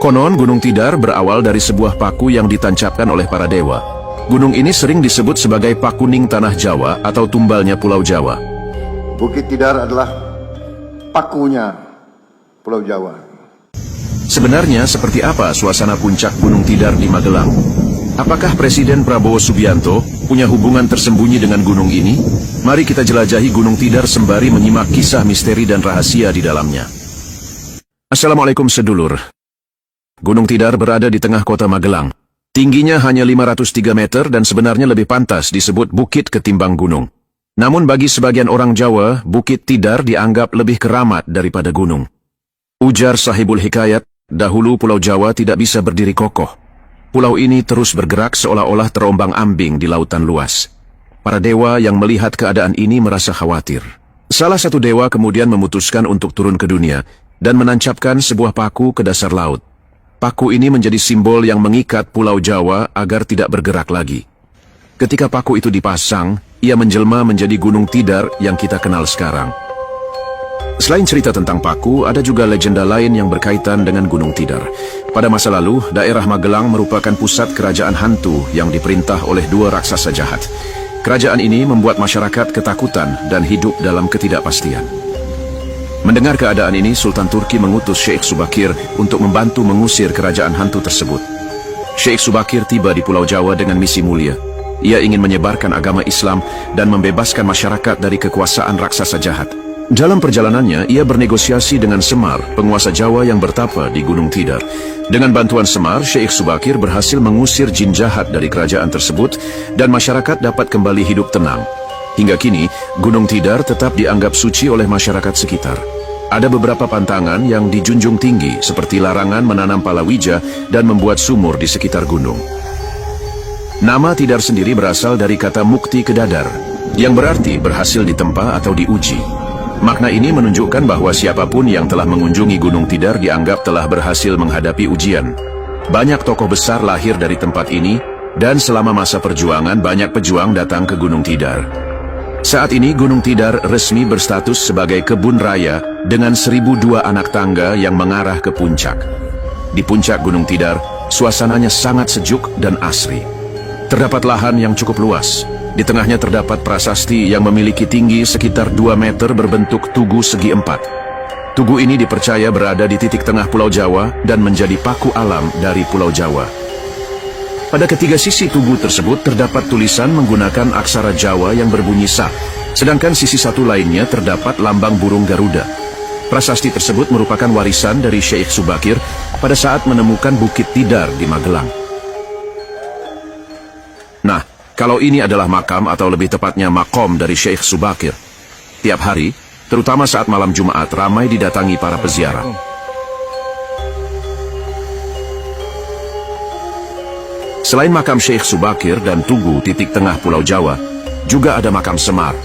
Konon Gunung Tidar berawal dari sebuah paku yang ditancapkan oleh para dewa. Gunung ini sering disebut sebagai Pakuning Tanah Jawa atau tumbalnya Pulau Jawa. Bukit Tidar adalah pakunya Pulau Jawa. Sebenarnya seperti apa suasana puncak Gunung Tidar di Magelang? Apakah Presiden Prabowo Subianto punya hubungan tersembunyi dengan gunung ini? Mari kita jelajahi Gunung Tidar sembari menyimak kisah misteri dan rahasia di dalamnya. Assalamualaikum sedulur. Gunung Tidar berada di tengah kota Magelang. Tingginya hanya 503 meter dan sebenarnya lebih pantas disebut bukit ketimbang gunung. Namun bagi sebagian orang Jawa, Bukit Tidar dianggap lebih keramat daripada gunung. Ujar Sahibul Hikayat, dahulu Pulau Jawa tidak bisa berdiri kokoh. Pulau ini terus bergerak seolah-olah terombang-ambing di lautan luas. Para dewa yang melihat keadaan ini merasa khawatir. Salah satu dewa kemudian memutuskan untuk turun ke dunia dan menancapkan sebuah paku ke dasar laut. Paku ini menjadi simbol yang mengikat Pulau Jawa agar tidak bergerak lagi. Ketika paku itu dipasang, ia menjelma menjadi Gunung Tidar yang kita kenal sekarang. Selain cerita tentang paku, ada juga legenda lain yang berkaitan dengan Gunung Tidar. Pada masa lalu, daerah Magelang merupakan pusat kerajaan hantu yang diperintah oleh dua raksasa jahat. Kerajaan ini membuat masyarakat ketakutan dan hidup dalam ketidakpastian. Mendengar keadaan ini, Sultan Turki mengutus Syekh Subakir untuk membantu mengusir kerajaan hantu tersebut. Syekh Subakir tiba di Pulau Jawa dengan misi mulia. Ia ingin menyebarkan agama Islam dan membebaskan masyarakat dari kekuasaan raksasa jahat. Dalam perjalanannya, ia bernegosiasi dengan Semar, penguasa Jawa yang bertapa di Gunung Tidar. Dengan bantuan Semar, Syekh Subakir berhasil mengusir jin jahat dari kerajaan tersebut dan masyarakat dapat kembali hidup tenang. Hingga kini, Gunung Tidar tetap dianggap suci oleh masyarakat sekitar. Ada beberapa pantangan yang dijunjung tinggi, seperti larangan menanam palawija dan membuat sumur di sekitar gunung. Nama Tidar sendiri berasal dari kata mukti kedadar, yang berarti berhasil ditempa atau diuji. Makna ini menunjukkan bahwa siapapun yang telah mengunjungi Gunung Tidar dianggap telah berhasil menghadapi ujian. Banyak tokoh besar lahir dari tempat ini, dan selama masa perjuangan banyak pejuang datang ke Gunung Tidar. Saat ini Gunung Tidar resmi berstatus sebagai kebun raya dengan 1002 anak tangga yang mengarah ke puncak. Di puncak Gunung Tidar, suasananya sangat sejuk dan asri. Terdapat lahan yang cukup luas. Di tengahnya terdapat prasasti yang memiliki tinggi sekitar 2 meter berbentuk tugu segi 4. Tugu ini dipercaya berada di titik tengah Pulau Jawa dan menjadi paku alam dari Pulau Jawa. Pada ketiga sisi tugu tersebut terdapat tulisan menggunakan aksara Jawa yang berbunyi sa, sedangkan sisi satu lainnya terdapat lambang burung Garuda. Prasasti tersebut merupakan warisan dari Syekh Subakir pada saat menemukan Bukit Tidar di Magelang. Nah, kalau ini adalah makam atau lebih tepatnya makom dari Syekh Subakir. Tiap hari, terutama saat malam Jumat, ramai didatangi para peziarah. Selain makam Syekh Subakir dan tugu titik tengah Pulau Jawa, juga ada makam Semar.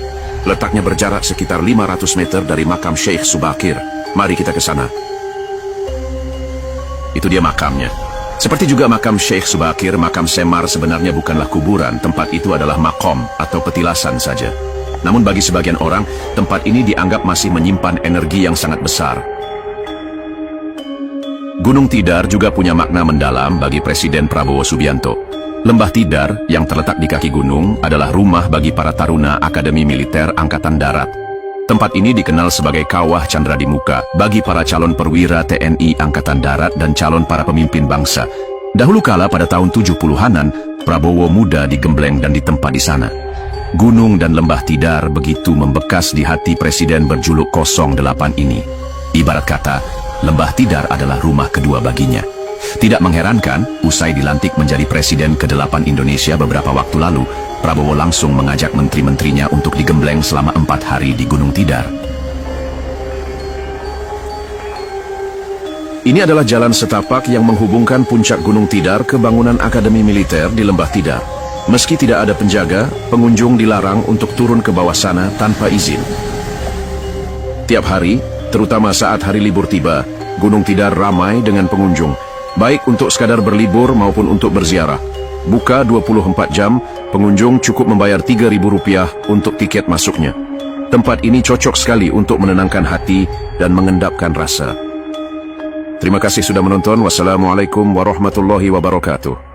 Letaknya berjarak sekitar 500 meter dari makam Syekh Subakir. Mari kita ke sana. Itu dia makamnya. Seperti juga makam Syekh Subakir, makam Semar sebenarnya bukanlah kuburan, tempat itu adalah makom atau petilasan saja. Namun bagi sebagian orang, tempat ini dianggap masih menyimpan energi yang sangat besar. Gunung Tidar juga punya makna mendalam bagi Presiden Prabowo Subianto. Lembah Tidar yang terletak di kaki gunung adalah rumah bagi para taruna Akademi Militer Angkatan Darat. Tempat ini dikenal sebagai kawah Candra di Muka bagi para calon perwira TNI Angkatan Darat dan calon para pemimpin bangsa. Dahulu kala pada tahun 70-anan, Prabowo muda digembleng dan ditempa di sana. Gunung dan Lembah Tidar begitu membekas di hati Presiden berjuluk 08 ini. Ibarat kata, Lembah Tidar adalah rumah kedua baginya. Tidak mengherankan, usai dilantik menjadi Presiden ke-8 Indonesia beberapa waktu lalu, Prabowo langsung mengajak menteri-menterinya untuk digembleng selama 4 hari di Gunung Tidar. Ini adalah jalan setapak yang menghubungkan puncak Gunung Tidar ke bangunan Akademi Militer di Lembah Tidar. Meski tidak ada penjaga, pengunjung dilarang untuk turun ke bawah sana tanpa izin. Tiap hari, terutama saat hari libur tiba, Gunung Tidar ramai dengan pengunjung, baik untuk sekadar berlibur maupun untuk berziarah. Buka 24 jam, pengunjung cukup membayar Rp3.000 untuk tiket masuknya. Tempat ini cocok sekali untuk menenangkan hati dan mengendapkan rasa. Terima kasih sudah menonton. Wassalamualaikum warahmatullahi wabarakatuh.